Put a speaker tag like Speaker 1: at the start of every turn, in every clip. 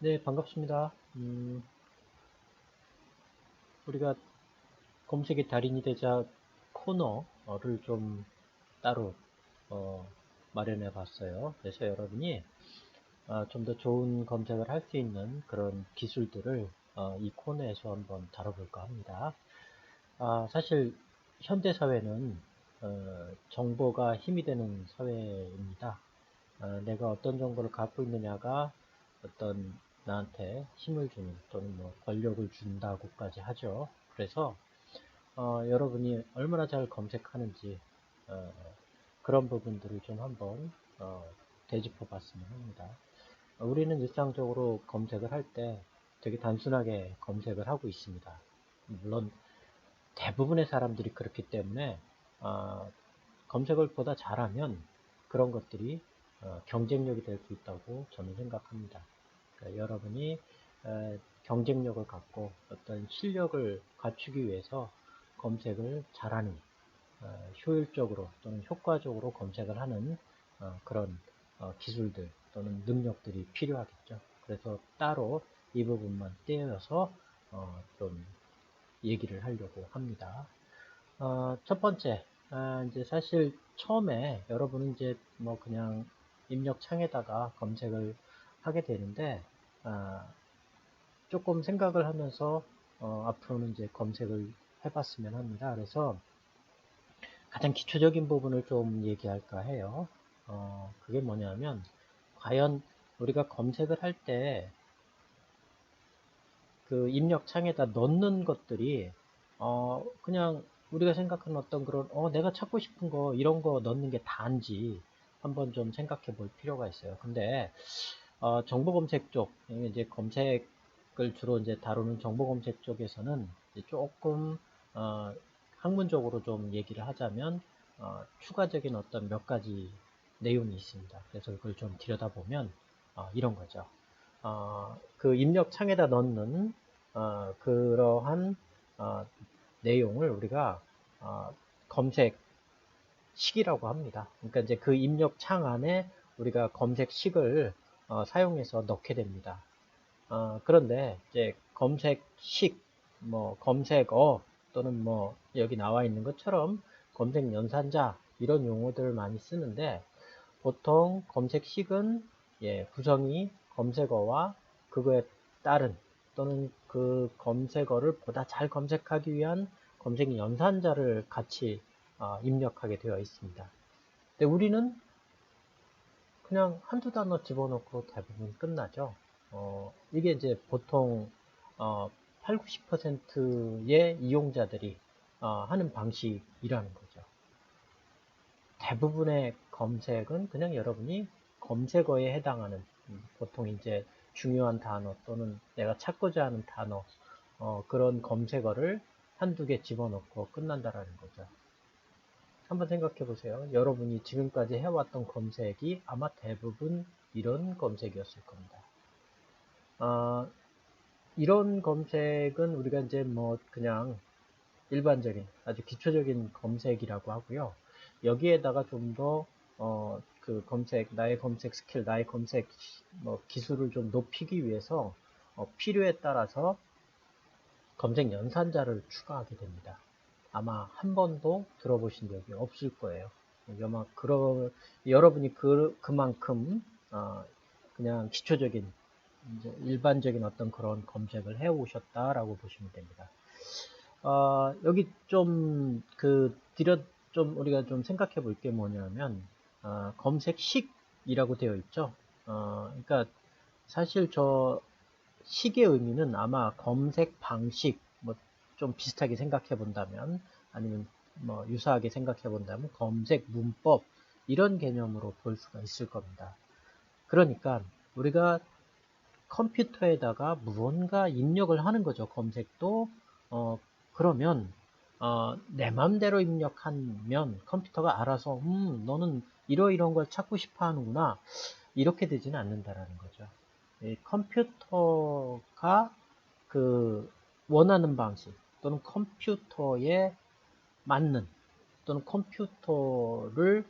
Speaker 1: 네, 반갑습니다. 우리가 검색의 달인이 되자 코너를 좀 따로 어, 마련해 봤어요. 그래서 여러분이 좀 더 좋은 검색을 할 수 있는 그런 기술들을 이 코너에서 한번 다뤄볼까 합니다. 사실 현대 사회는 정보가 힘이 되는 사회입니다. 내가 어떤 정보를 갖고 있느냐가 어떤 나한테 힘을 주는 또는 뭐 권력을 준다고까지 하죠. 그래서 여러분이 얼마나 잘 검색하는지 어, 그런 부분들을 좀 한번 되짚어 봤으면 합니다. 우리는 일상적으로 검색을 할 때 되게 단순하게 검색을 하고 있습니다. 물론 대부분의 사람들이 그렇기 때문에 어, 검색을 보다 잘하면 그런 것들이 경쟁력이 될 수 있다고 저는 생각합니다. 그러니까 여러분이 경쟁력을 갖고 어떤 실력을 갖추기 위해서 검색을 잘하는 효율적으로 또는 효과적으로 검색을 하는 그런 기술들 또는 능력들이 필요하겠죠. 그래서 따로 이 부분만 떼어서 좀 얘기를 하려고 합니다. 첫 번째, 이제 사실 처음에 여러분은 이제 뭐 그냥 입력창에다가 검색을 하게 되는데, 아, 조금 생각을 하면서 앞으로는 이제 검색을 해봤으면 합니다. 그래서 가장 기초적인 부분을 좀 얘기할까 해요. 그게 뭐냐면, 과연 우리가 검색을 할 때 그 입력창에다 넣는 것들이 그냥 우리가 생각하는 어떤 그런 내가 찾고 싶은 거 이런 거 넣는 게 다인지 한번 좀 생각해 볼 필요가 있어요. 근데 정보 검색 쪽 이제 검색을 주로 이제 다루는 정보 검색 쪽에서는 이제 조금 어, 학문적으로 좀 얘기를 하자면 추가적인 어떤 몇 가지 내용이 있습니다. 그래서 그걸 좀 들여다보면 이런 거죠. 그 입력창에다 넣는 그러한 어, 내용을 우리가 검색식이라고 합니다. 그러니까 이제 그 입력창 안에 우리가 검색식을 사용해서 넣게 됩니다. 그런데 이제 검색식, 뭐 검색어 또는 뭐 여기 나와 있는 것처럼 검색 연산자 이런 용어들을 많이 쓰는데 보통 검색식은 구성이 검색어와 그거에 따른 또는 그 검색어를 보다 잘 검색하기 위한 검색 연산자를 같이 입력하게 되어 있습니다. 근데 우리는 그냥 한두 단어 집어넣고 대부분 끝나죠. 이게 이제 보통 8, 90%의 이용자들이 하는 방식이라는 거죠. 대부분의 검색은 그냥 여러분이 검색어에 해당하는 보통 이제 중요한 단어 또는 내가 찾고자 하는 단어 그런 검색어를 한두 개 집어넣고 끝난다라는 거죠. 한번 생각해 보세요. 여러분이 지금까지 해왔던 검색이 아마 대부분 이런 검색이었을 겁니다. 어, 이런 검색은 우리가 이제 뭐 그냥 일반적인 아주 기초적인 검색이라고 하고요. 여기에다가 좀 더 그 검색 나의 검색 스킬 나의 검색 뭐 기술을 좀 높이기 위해서 필요에 따라서 검색 연산자를 추가하게 됩니다. 아마 한 번도 들어보신 적이 없을 거예요. 아마 여러분이 그만큼 그냥 기초적인 일반적인 어떤 그런 검색을 해 오셨다라고 보시면 됩니다. 여기 좀, 좀, 우리가 좀 생각해 볼 게 뭐냐면, 검색식이라고 되어 있죠. 그러니까, 사실 저 식의 의미는 아마 검색 방식, 뭐, 좀 비슷하게 생각해 본다면, 아니면 뭐, 유사하게 생각해 본다면, 검색 문법, 이런 개념으로 볼 수가 있을 겁니다. 그러니까, 우리가 컴퓨터에다가 무언가 입력을 하는 거죠. 검색도 그러면 내 맘대로 입력하면 컴퓨터가 알아서 너는 이러이러한 걸 찾고 싶어 하는구나 이렇게 되지는 않는다라는 거죠. 컴퓨터가 그 원하는 방식 또는 컴퓨터에 맞는 또는 컴퓨터를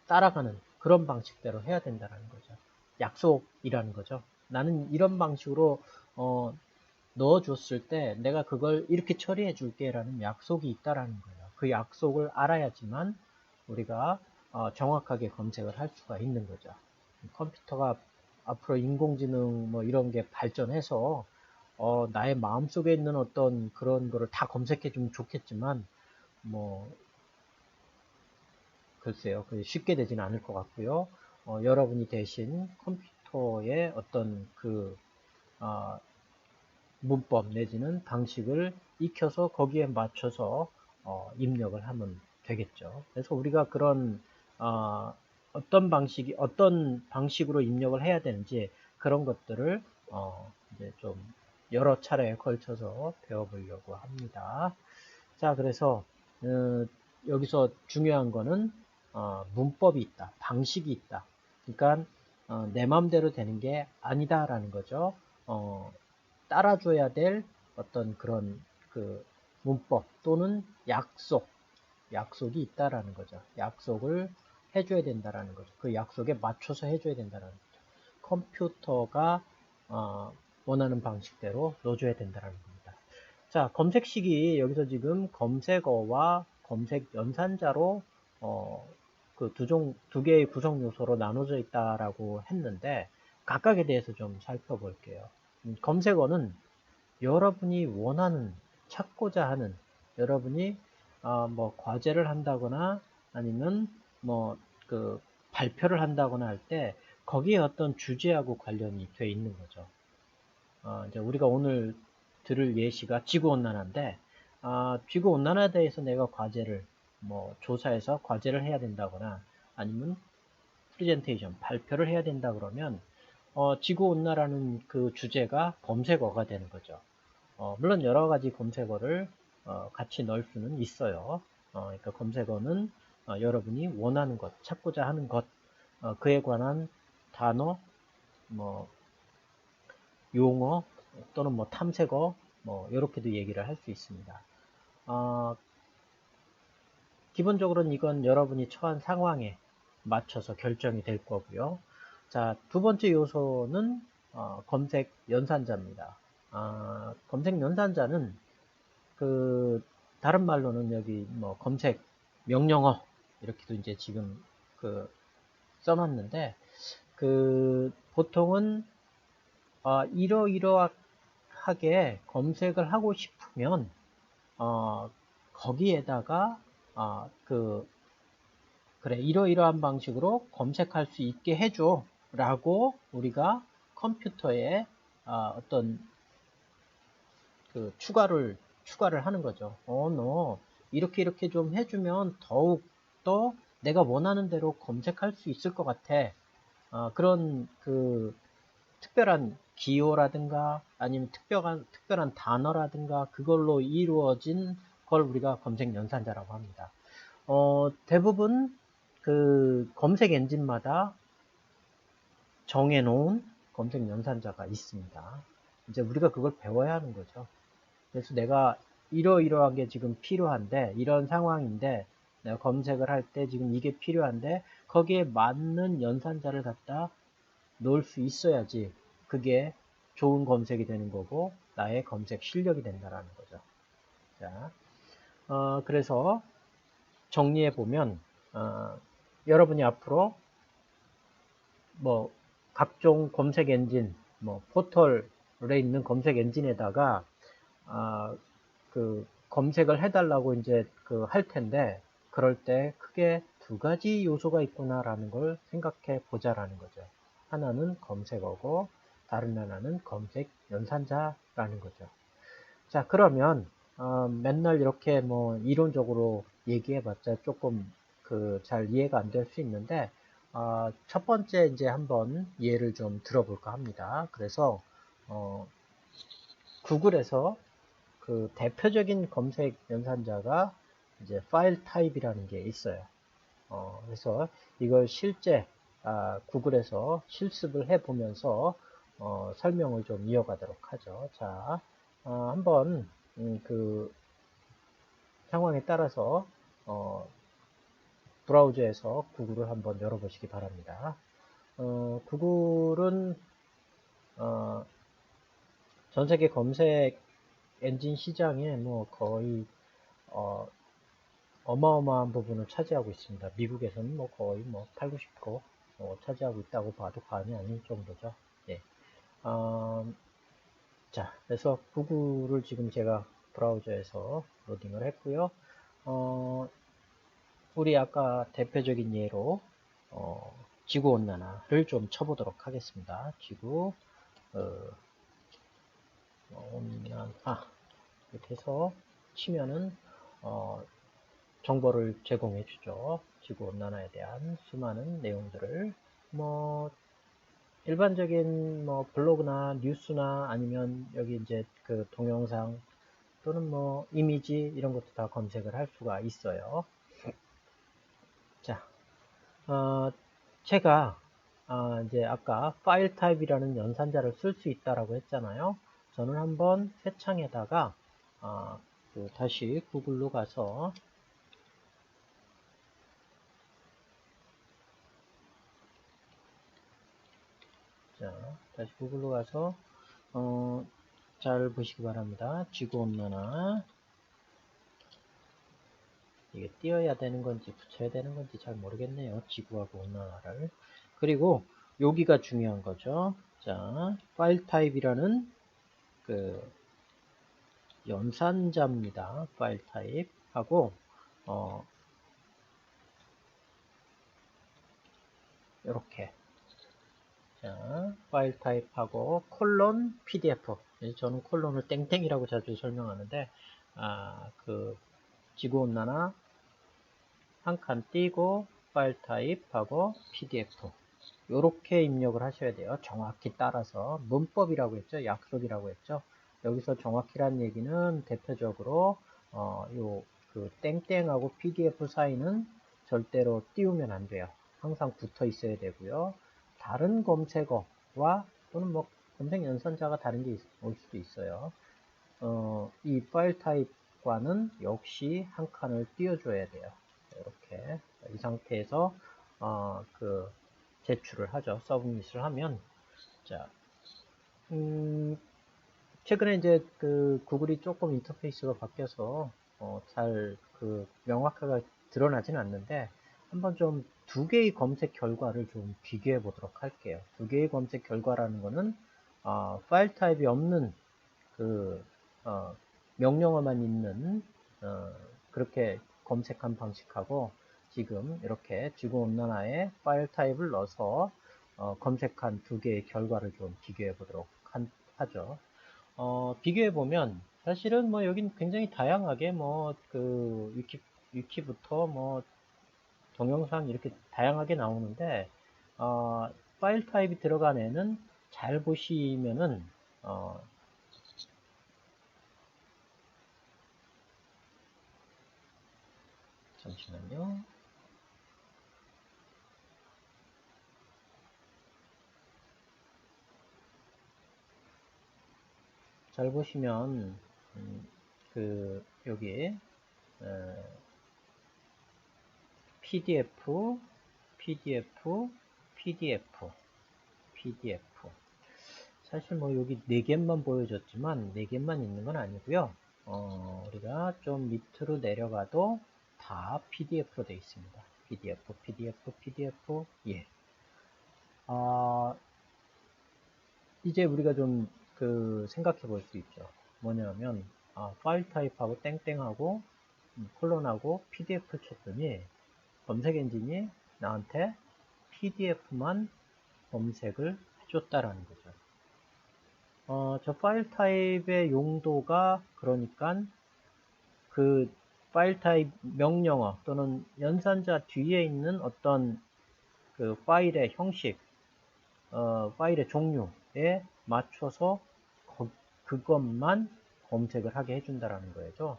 Speaker 1: 따라가는 그런 방식대로 해야 된다는 거죠. 약속이라는 거죠. 나는 이런 방식으로 넣어줬을 때 내가 그걸 이렇게 처리해 줄게 라는 약속이 있다라는 거예요. 그 약속을 알아야지만 우리가 정확하게 검색을 할 수가 있는 거죠. 컴퓨터가 앞으로 인공지능 뭐 이런 게 발전해서 나의 마음속에 있는 어떤 그런 거를 다 검색해 주면 좋겠지만 뭐 글쎄요, 쉽게 되지는 않을 것 같고요. 여러분이 대신 컴퓨터의 어떤 어, 문법 내지는 방식을 익혀서 거기에 맞춰서 입력을 하면 되겠죠. 그래서 우리가 그런 어떤 방식으로 입력을 해야 되는지 그런 것들을 이제 좀 여러 차례에 걸쳐서 배워보려고 합니다. 자, 그래서 여기서 중요한 거는 문법이 있다, 방식이 있다. 그러니까 내 마음대로 되는 게 아니다라는 거죠. 따라줘야 될 어떤 그런 문법 또는 약속이 있다라는 거죠. 약속을 해줘야 된다라는 거죠. 그 약속에 맞춰서 해줘야 된다라는 거죠. 컴퓨터가 원하는 방식대로 넣어줘야 된다라는 겁니다. 자, 검색식이 여기서 지금 검색어와 검색 연산자로 두 개의 구성 요소로 나눠져 있다라고 했는데 각각에 대해서 좀 살펴볼게요. 검색어는 여러분이 원하는, 찾고자 하는, 여러분이 뭐 과제를 한다거나 아니면 뭐 발표를 한다거나 할 때 거기에 어떤 주제하고 관련이 돼 있는 거죠. 이제 우리가 오늘 들을 예시가 지구온난화인데 지구온난화에 대해서 내가 과제를 뭐 조사해서 과제를 해야 된다거나 아니면 프레젠테이션, 발표를 해야 된다 그러면 지구온난화라는 그 주제가 검색어가 되는 거죠. 물론 여러 가지 검색어를 같이 넣을 수는 있어요. 그러니까 검색어는 여러분이 원하는 것, 찾고자 하는 것, 그에 관한 단어, 뭐 용어 또는 뭐 탐색어, 뭐 이렇게도 얘기를 할 수 있습니다. 기본적으로는 이건 여러분이 처한 상황에 맞춰서 결정이 될 거고요. 자, 두 번째 요소는 검색 연산자입니다. 검색 연산자는 다른 말로는 여기 뭐 검색 명령어 이렇게도 이제 지금 써놨는데 보통은 이러이러하게 검색을 하고 싶으면 거기에다가 그래 이러이러한 방식으로 검색할 수 있게 해줘 라고 우리가 컴퓨터에 어떤 추가를 하는 거죠. 너 이렇게 좀 해주면 더욱 더 내가 원하는 대로 검색할 수 있을 것 같아. 그런 특별한 기호라든가 아니면 특별한 단어라든가 그걸로 이루어진 걸 우리가 검색 연산자라고 합니다. 대부분 검색 엔진마다 정해놓은 검색 연산자가 있습니다. 이제 우리가 그걸 배워야 하는 거죠. 그래서 내가 이러이러한 게 지금 필요한데 이런 상황인데 내가 검색을 할 때 지금 이게 필요한데 거기에 맞는 연산자를 갖다 놓을 수 있어야지 그게 좋은 검색이 되는 거고 나의 검색 실력이 된다라는 거죠. 자, 그래서 정리해 보면 여러분이 앞으로 뭐 각종 검색 엔진, 뭐 포털에 있는 검색 엔진에다가 검색을 해달라고 이제 할 텐데 그럴 때 크게 두 가지 요소가 있구나라는 걸 생각해 보자라는 거죠. 하나는 검색어고 다른 하나는 검색 연산자라는 거죠. 자, 그러면 맨날 이렇게 뭐 이론적으로 얘기해봤자 조금 잘 이해가 안 될 수 있는데 첫 번째 이제 한번 예를 좀 들어볼까 합니다. 그래서 구글에서 대표적인 검색 연산자가 이제 파일 타입이라는 게 있어요. 그래서 이걸 실제 구글에서 실습을 해보면서 설명을 좀 이어가도록 하죠. 자, 한번 상황에 따라서 브라우저에서 구글을 한번 열어보시기 바랍니다. 구글은 전 세계 검색 엔진 시장에 뭐 거의 어마어마한 부분을 차지하고 있습니다. 미국에서는 뭐 거의 뭐 8, 90% 차지하고 있다고 봐도 과언이 아닐 정도죠. 예. 자, 그래서 구글을 지금 제가 브라우저에서 로딩을 했고요. 우리 아까 대표적인 예로 지구온난화를 좀 쳐보도록 하겠습니다. 지구 온난화 이렇게 해서 치면은 정보를 제공해 주죠. 지구온난화에 대한 수많은 내용들을 뭐 일반적인 뭐 블로그나 뉴스나 아니면 여기 이제 그 동영상 또는 뭐 이미지 이런 것도 다 검색을 할 수가 있어요. 자, 제가 이제 아까 파일 타입이라는 연산자를 쓸 수 있다라고 했잖아요. 저는 한번 새 창에다가 다시 구글로 가서 자, 다시 구글로 가서 잘 보시기 바랍니다. 지구온난화 이게 띄어야 되는 건지 붙여야 되는 건지 잘 모르겠네요. 지구하고 온난화를. 그리고 여기가 중요한 거죠. 자, 파일 타입이라는 그 연산자입니다. 파일 타입 하고 이렇게 자, 파일 타입하고 콜론 PDF 저는 콜론을 땡땡이라고 자주 설명하는데 그 지구온난화 한 칸 띄고 파일 타입하고 PDF 이렇게 입력을 하셔야 돼요. 정확히 따라서 문법이라고 했죠. 약속이라고 했죠. 여기서 정확히란 얘기는 대표적으로 요 그 땡땡하고 PDF 사이는 절대로 띄우면 안 돼요. 항상 붙어 있어야 되고요. 다른 검색어와 또는 뭐 검색 연산자가 다른 게 올 수도 있어요. 이 파일 타입과는 역시 한 칸을 띄워줘야 돼요. 이렇게 이 상태에서 그 제출을 하죠. 서브밋을 하면 자 최근에 이제 그 구글이 조금 인터페이스가 바뀌어서 잘 그 명확하게 드러나진 않는데 한번 좀 두 개의 검색 결과를 좀 비교해 보도록 할게요. 두 개의 검색 결과라는 거는 파일 타입이 없는 그 명령어만 있는 그렇게 검색한 방식하고 지금 이렇게 지구온난화에 파일 타입을 넣어서 검색한 두 개의 결과를 좀 비교해 보도록 하죠. 비교해 보면 사실은 뭐 여긴 굉장히 다양하게 뭐 그 위키부터 뭐 동영상 이렇게 다양하게 나오는데 파일 타입이 들어간 애는 잘 보시면은 잠시만요. 잘 보시면 그 여기 PDF, PDF, PDF, PDF. 사실 뭐 여기 4개만 보여줬지만 4개만 있는 건 아니고요. 우리가 좀 밑으로 내려가도 다 PDF로 되어 있습니다. PDF, PDF, PDF. 예. 이제 우리가 좀 그 생각해 볼 수 있죠. 뭐냐면 파일 타입하고 땡땡하고 콜론하고 PDF를 쳤더니 검색 엔진이 나한테 PDF만 검색을 해줬다라는 거죠. 저 파일 타입의 용도가 그러니까 그 파일 타입 명령어 또는 연산자 뒤에 있는 어떤 그 파일의 형식, 파일의 종류에 맞춰서 그것만 검색을 하게 해준다라는 거죠.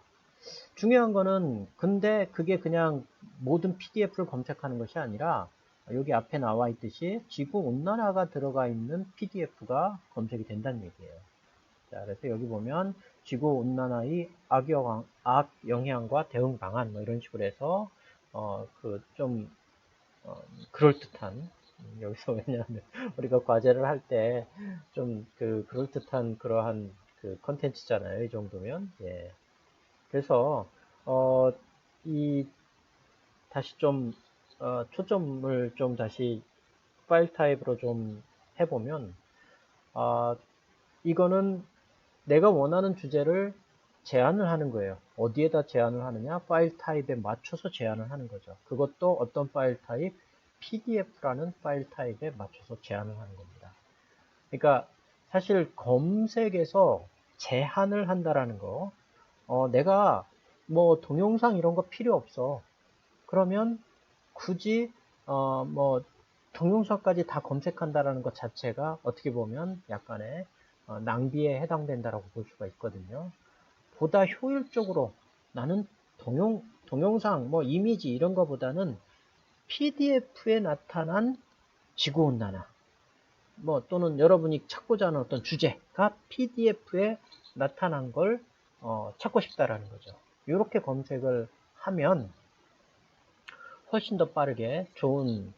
Speaker 1: 중요한 거는 근데 그게 그냥 모든 PDF를 검색하는 것이 아니라 여기 앞에 나와 있듯이 지구 온난화가 들어가 있는 PDF가 검색이 된다는 얘기예요. 자, 그래서 여기 보면 지구 온난화의 악영향과 대응 방안 뭐 이런 식으로 해서 그 좀 그럴듯한 여기서 왜냐하면 우리가 과제를 할 때 좀 그럴듯한 그러한 그 컨텐츠잖아요. 이 정도면. 예. 그래서 어, 이 다시 좀 초점을 좀 다시 파일 타입으로 좀 해보면 이거는 내가 원하는 주제를 제한을 하는 거예요. 어디에다 제한을 하느냐? 파일 타입에 맞춰서 제한을 하는 거죠. 그것도 어떤 파일 타입? PDF라는 파일 타입에 맞춰서 제한을 하는 겁니다. 그러니까 사실 검색에서 제한을 한다라는 거, 내가 뭐 동영상 이런 거 필요 없어. 그러면 굳이 뭐 동영상까지 다 검색한다라는 것 자체가 어떻게 보면 약간의 낭비에 해당된다라고 볼 수가 있거든요. 보다 효율적으로 나는 동영상, 뭐 이미지 이런 거보다는 PDF에 나타난 지구온난화, 뭐 또는 여러분이 찾고자 하는 어떤 주제가 PDF에 나타난 걸 찾고 싶다라는 거죠. 이렇게 검색을 하면 훨씬 더 빠르게 좋은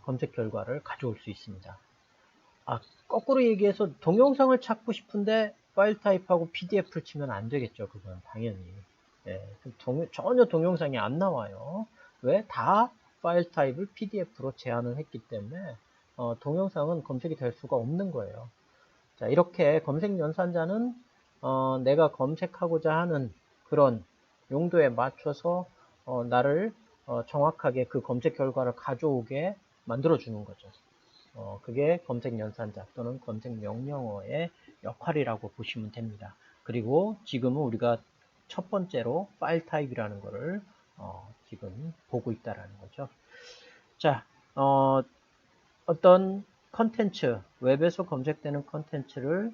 Speaker 1: 검색 결과를 가져올 수 있습니다. 거꾸로 얘기해서 동영상을 찾고 싶은데 파일 타입하고 PDF를 치면 안 되겠죠. 그건 당연히. 예, 전혀 동영상이 안 나와요. 왜? 다 파일 타입을 PDF로 제한을 했기 때문에 동영상은 검색이 될 수가 없는 거예요. 자, 이렇게 검색 연산자는 내가 검색하고자 하는 그런 용도에 맞춰서 나를 정확하게 그 검색 결과를 가져오게 만들어 주는 거죠. 그게 검색 연산자 또는 검색 명령어의 역할이라고 보시면 됩니다. 그리고 지금은 우리가 첫 번째로 파일 타입이라는 거를 지금 보고 있다라는 거죠. 자, 어떤 컨텐츠, 웹에서 검색되는 컨텐츠를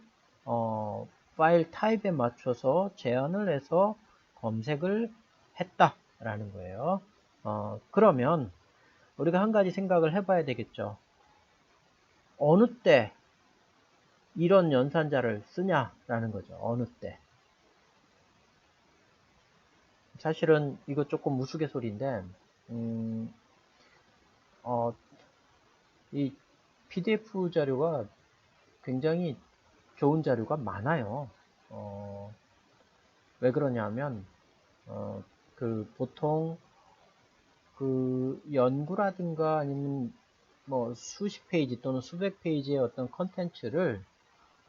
Speaker 1: 파일 타입에 맞춰서 제한을 해서 검색을 했다라는 거예요. 그러면 우리가 한 가지 생각을 해봐야 되겠죠. 어느 때 이런 연산자를 쓰냐라는 거죠. 어느 때. 사실은 이거 조금 우스갯소리인데 이 PDF 자료가 굉장히 좋은 자료가 많아요. 왜 그러냐면 보통 그 연구라든가 아니면 뭐 수십 페이지 또는 수백 페이지의 어떤 컨텐츠를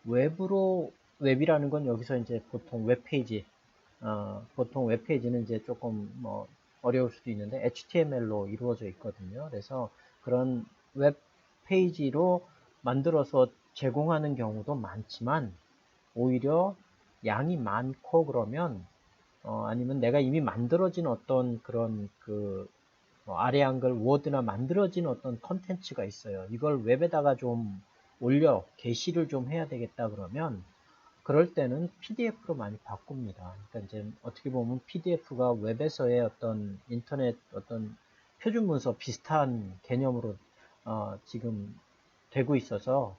Speaker 1: 웹이라는 건 여기서 이제 보통 웹페이지, 보통 웹페이지는 이제 조금 뭐 어려울 수도 있는데 HTML로 이루어져 있거든요. 그래서 그런 웹페이지로 만들어서 제공하는 경우도 많지만 오히려 양이 많고 그러면 아니면 내가 이미 만들어진 어떤 그런 아래 한글 워드나 만들어진 어떤 컨텐츠가 있어요. 이걸 웹에다가 좀 게시를 좀 해야 되겠다 그러면 그럴 때는 PDF로 많이 바꿉니다. 그러니까 이제 어떻게 보면 PDF가 웹에서의 어떤 인터넷 어떤 표준 문서 비슷한 개념으로 지금 되고 있어서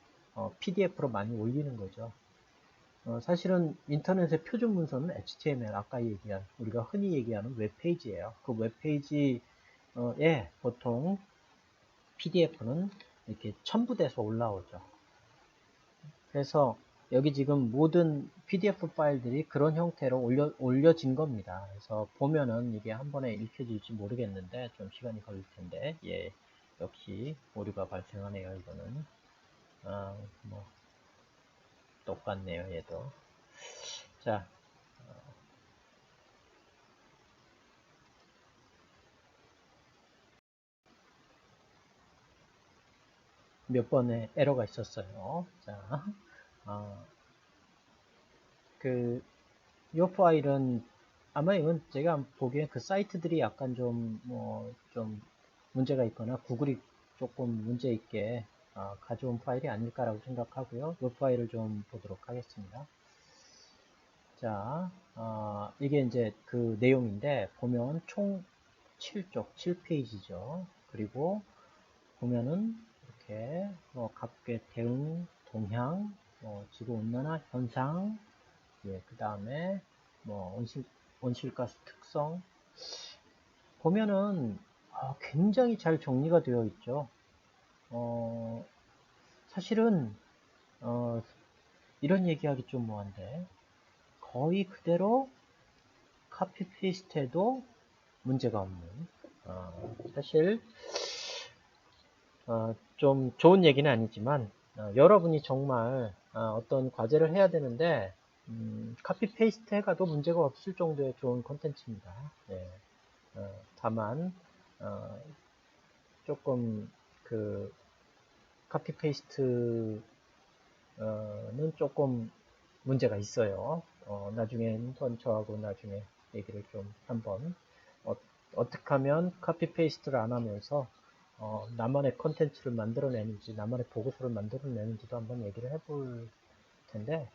Speaker 1: PDF로 많이 올리는 거죠. 사실은 인터넷의 표준 문서는 HTML, 아까 얘기한 우리가 흔히 얘기하는 웹페이지예요. 그 웹페이지에 보통 PDF는 이렇게 첨부돼서 올라오죠. 그래서 여기 지금 모든 PDF 파일들이 그런 형태로 올려진 겁니다. 그래서 보면은 이게 한 번에 읽혀질지 모르겠는데 좀 시간이 걸릴 텐데, 예, 역시 오류가 발생하네요. 이거는 뭐 똑같네요. 얘도. 자, 몇 번의 에러가 있었어요. 자, 어, 이 파일은 아마 이건 제가 보기엔 그 사이트들이 약간 좀 문제가 있거나 구글이 조금 문제 있게 가져온 파일이 아닐까라고 생각하고요. 이 파일을 좀 보도록 하겠습니다. 자, 이게 이제 그 내용인데 보면 총 7쪽, 7페이지죠. 그리고 보면은 이렇게 각국의 대응, 동향, 지구온난화 현상, 예, 그 다음에 뭐 온실가스 특성 보면은 굉장히 잘 정리가 되어 있죠. 사실은 이런 얘기하기 좀 뭐한데 거의 그대로 카피 페이스트해도 문제가 없는 사실 좀 좋은 얘기는 아니지만 여러분이 정말 어떤 과제를 해야 되는데 카피 페이스트 해가도 문제가 없을 정도의 좋은 콘텐츠입니다. 네. 다만 조금 그 카피 페이스트는 조금 문제가 있어요. 나중에 한번 저하고 나중에 얘기를 좀 한번 어떻게 하면 카피 페이스트를 안 하면서 나만의 컨텐츠를 만들어내는지 나만의 보고서를 만들어내는지도 한번 얘기를 해볼 텐데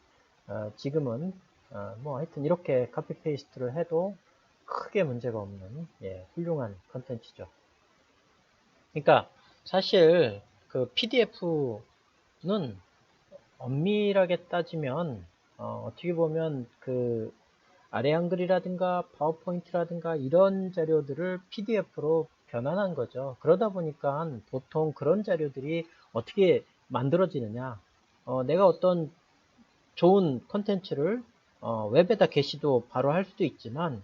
Speaker 1: 지금은 뭐 하여튼 이렇게 카피 페이스트를 해도 크게 문제가 없는 훌륭한 컨텐츠죠. 그러니까 사실 그 PDF는 엄밀하게 따지면 어떻게 보면 그 아래 한글이라든가 파워포인트라든가 이런 자료들을 PDF로 변환한 거죠. 그러다 보니까 보통 그런 자료들이 어떻게 만들어지느냐. 내가 어떤 좋은 컨텐츠를 웹에다 게시도 바로 할 수도 있지만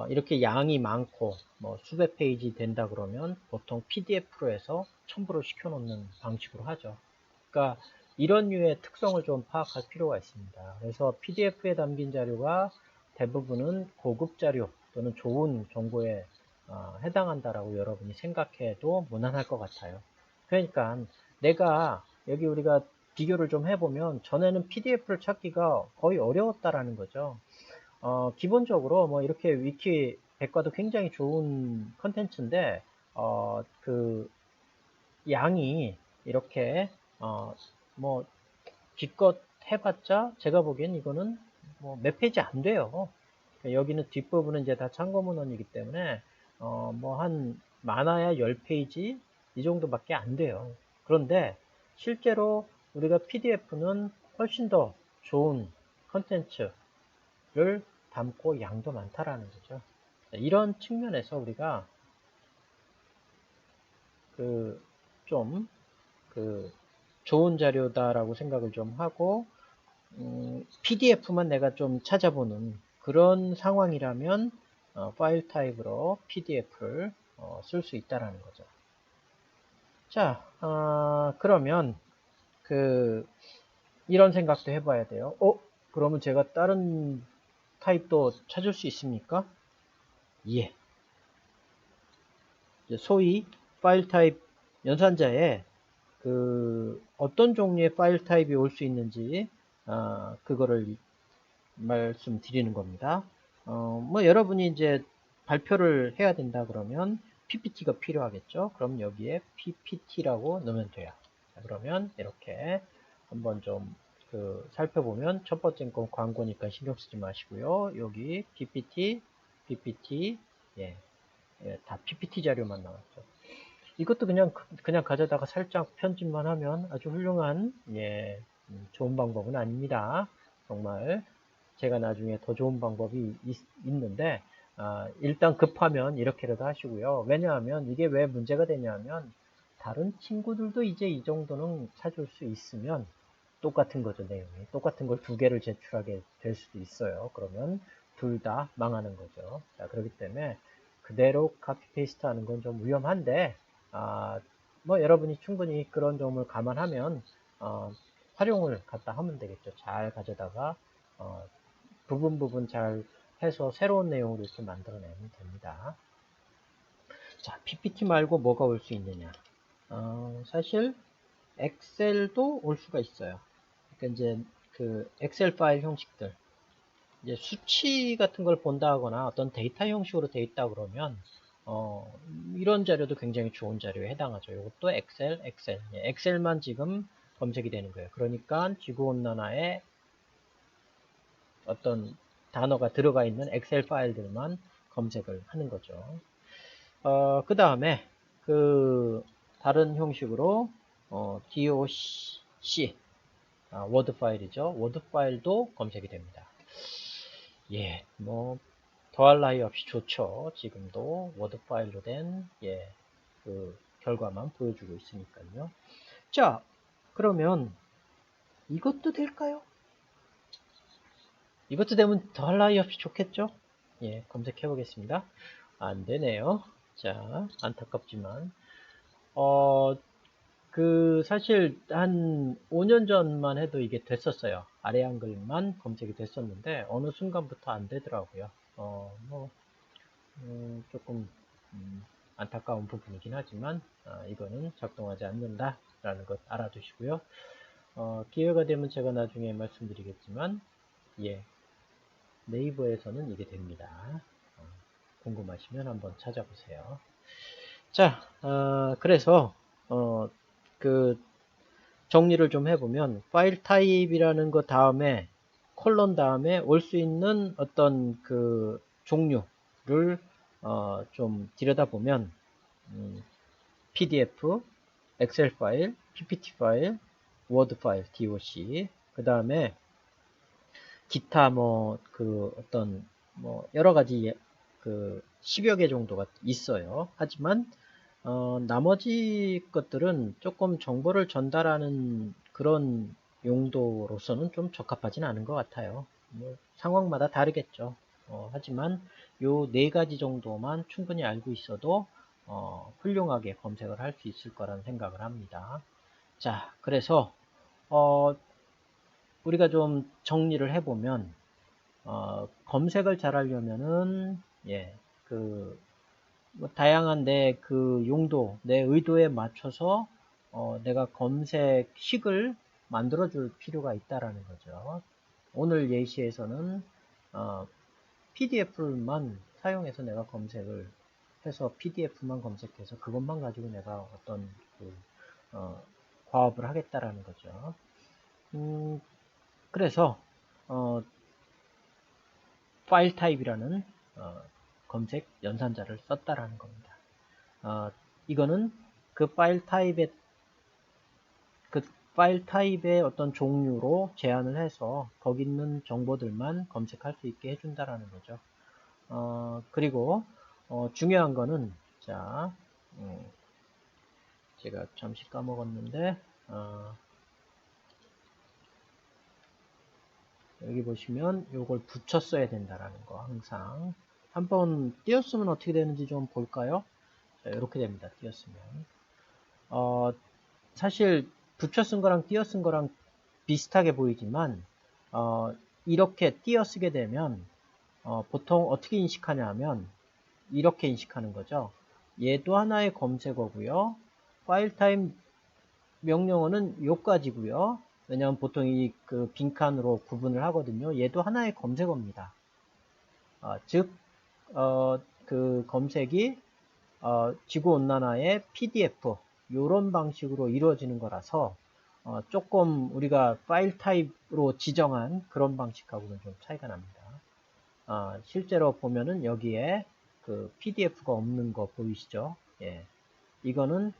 Speaker 1: 이렇게 양이 많고 뭐 수백 페이지 된다 그러면 보통 PDF로 해서 첨부를 시켜 놓는 방식으로 하죠. 그러니까 이런 류의 특성을 좀 파악할 필요가 있습니다. 그래서 PDF에 담긴 자료가 대부분은 고급 자료 또는 좋은 정보에 해당한다라고 여러분이 생각해도 무난할 것 같아요. 그러니까 내가 여기 우리가 비교를 좀 해보면 전에는 PDF를 찾기가 거의 어려웠다라는 거죠. 기본적으로 뭐 이렇게 위키 백과도 굉장히 좋은 컨텐츠인데 그 양이 이렇게 뭐 기껏 해봤자 제가 보기엔 이거는 뭐 몇 페이지 안 돼요. 여기는 뒷부분은 이제 다 참고문헌이기 때문에 뭐 한 많아야 10페이지 이 정도밖에 안 돼요. 그런데 실제로 우리가 PDF는 훨씬 더 좋은 컨텐츠를 담고 양도 많다라는 거죠. 이런 측면에서 우리가 좀 좋은 자료다라고 생각을 좀 하고 PDF만 내가 좀 찾아보는 그런 상황이라면 파일 타입으로 PDF를 쓸 수 있다라는 거죠. 자, 그러면 이런 생각도 해봐야 돼요. 그러면 제가 다른 타입도 찾을 수 있습니까? 예. 소위 파일 타입 연산자에 어떤 종류의 파일 타입이 올 수 있는지 그거를 말씀드리는 겁니다. 뭐 여러분이 이제 발표를 해야 된다 그러면 PPT가 필요하겠죠. 그럼 여기에 PPT라고 넣으면 돼요. 자, 그러면 이렇게 한번 좀 살펴보면 첫 번째 건 광고니까 신경 쓰지 마시고요. 여기 PPT, PPT, 다 PPT 자료만 나왔죠. 이것도 그냥 가져다가 살짝 편집만 하면 아주 훌륭한 좋은 방법은 아닙니다. 정말 제가 나중에 더 좋은 방법이 있는데 일단 급하면 이렇게라도 하시고요. 왜냐하면 이게 왜 문제가 되냐면 다른 친구들도 이제 이 정도는 찾을 수 있으면 똑같은 거죠. 내용이 똑같은 걸 두 개를 제출하게 될 수도 있어요. 그러면 둘 다 망하는 거죠. 자, 그렇기 때문에 그대로 카피 페이스트 하는 건 좀 위험한데 뭐 여러분이 충분히 그런 점을 감안하면 활용을 갖다 하면 되겠죠. 잘 가져다가 부분 잘 해서 새로운 내용으로 이렇게 만들어내면 됩니다. 자, PPT 말고 뭐가 올 수 있느냐? 사실 엑셀도 올 수가 있어요. 그러니까 이제 엑셀 파일 형식들, 이제 수치 같은 걸 본다 하거나 어떤 데이터 형식으로 되어 있다 그러면 이런 자료도 굉장히 좋은 자료에 해당하죠. 이것도 엑셀. 엑셀만 지금 검색이 되는 거예요. 그러니까 지구온난화에 어떤 단어가 들어가 있는 엑셀 파일들만 검색을 하는 거죠. 그 다음에 다른 형식으로 DOC 워드 파일이죠. 워드 파일도 검색이 됩니다. 뭐 더할 나위 없이 좋죠. 지금도 워드 파일로 된 결과만 보여주고 있으니까요. 자, 그러면 이것도 될까요? 이것도 되면 더할 나위 없이 좋겠죠? 예, 검색해 보겠습니다. 안 되네요. 자, 안타깝지만 사실 한 5년 전만 해도 이게 됐었어요. 아래 한글만 검색이 됐었는데 어느 순간부터 안 되더라고요. 조금 안타까운 부분이긴 하지만 이거는 작동하지 않는다라는 것 알아두시고요. 기회가 되면 제가 나중에 말씀드리겠지만 예, 네이버에서는 이게 됩니다. 궁금하시면 한번 찾아보세요. 자, 그래서 그 정리를 좀 해보면 파일 타입이라는 것 다음에 콜론 다음에 올 수 있는 어떤 그 종류를 좀 들여다보면 PDF, 엑셀 파일, PPT 파일, 워드 파일, DOC, 그 다음에 기타 어떤 여러 가지 그 10여 개 정도가 있어요. 하지만 나머지 것들은 조금 정보를 전달하는 그런 용도로서는 좀 적합하진 않은 것 같아요. 상황마다 다르겠죠. 하지만 요 네 가지 정도만 충분히 알고 있어도 훌륭하게 검색을 할 수 있을 거라는 생각을 합니다. 자, 그래서 우리가 좀 정리를 해보면 검색을 잘 하려면은 예, 다양한 내 그 용도, 내 의도에 맞춰서 내가 검색식을 만들어 줄 필요가 있다라는 거죠. 오늘 예시에서는 PDF만 사용해서 내가 검색을 해서 PDF만 검색해서 그것만 가지고 내가 어떤 과업을 하겠다라는 거죠. 그래서 파일 타입이라는 검색 연산자를 썼다라는 겁니다. 이거는 그 파일 타입의 어떤 종류로 제한을 해서 거기 있는 정보들만 검색할 수 있게 해준다라는 거죠. 그리고 중요한 거는 자, 제가 잠시 까먹었는데 여기 보시면 요걸 붙여 써야 된다라는 거 항상 한번 띄었으면 어떻게 되는지 좀 볼까요? 자, 이렇게 됩니다. 띄었으면 사실 붙여 쓴 거랑 띄어 쓴 거랑 비슷하게 보이지만 이렇게 띄어 쓰게 되면 보통 어떻게 인식하냐 하면 이렇게 인식하는 거죠. 얘도 하나의 검색어고요. 파일 타입 명령어는 요까지고요. 왜냐하면 보통 이 그 빈칸으로 구분을 하거든요. 얘도 하나의 검색어입니다. 즉 그 검색이 지구온난화의 PDF 이런 방식으로 이루어지는 거라서 조금 우리가 파일 타입으로 지정한 그런 방식하고는 좀 차이가 납니다. 실제로 보면은 여기에 그 PDF가 없는 거 보이시죠? 예. 이거는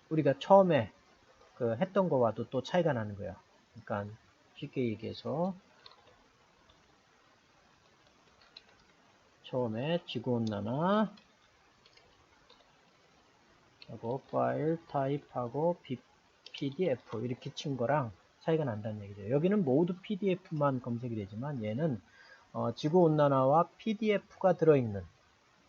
Speaker 1: 우리가 처음에 했던 거와도 또 차이가 나는 거예요. 그러니까 쉽게 얘기해서 처음에 지구온난화 하고 파일 타입하고 PDF 이렇게 친 거랑 차이가 난다는 얘기죠. 여기는 모두 PDF만 검색이 되지만 얘는 지구온난화와 PDF가 들어있는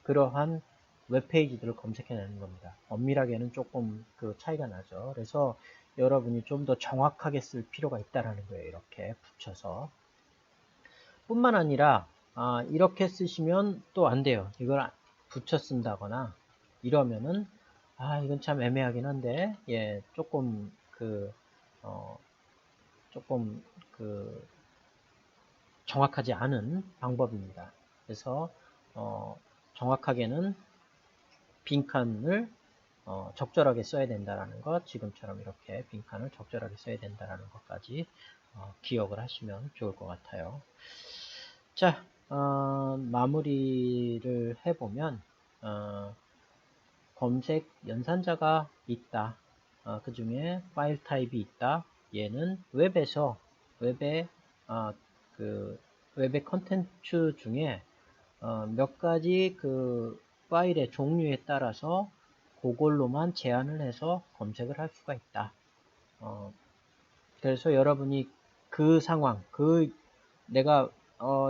Speaker 1: 그러한 웹페이지들을 검색해내는 겁니다. 엄밀하게는 조금 그 차이가 나죠. 그래서 여러분이 좀 더 정확하게 쓸 필요가 있다는 거예요. 이렇게 붙여서. 뿐만 아니라 이렇게 쓰시면 또 안 돼요. 이걸 붙여 쓴다거나 이러면은 이건 참 애매하긴 한데 예, 조금 정확하지 않은 방법입니다. 그래서 정확하게는 빈칸을 적절하게 써야 된다는 것, 지금처럼 이렇게 빈칸을 적절하게 써야 된다는 것까지 기억을 하시면 좋을 것 같아요. 자, 마무리를 해보면 검색 연산자가 있다. 그 중에 파일 타입이 있다. 얘는 웹의 웹의 컨텐츠 중에 몇 가지 그 파일의 종류에 따라서 그걸로만 제한을 해서 검색을 할 수가 있다. 그래서 여러분이 그 상황, 내가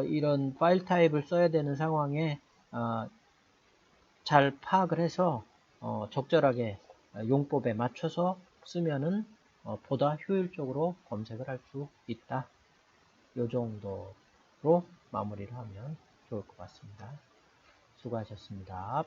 Speaker 1: 이런 파일 타입을 써야 되는 상황에 잘 파악을 해서 적절하게 용법에 맞춰서 쓰면은 보다 효율적으로 검색을 할 수 있다. 이 정도로 마무리를 하면 좋을 것 같습니다. 수고하셨습니다.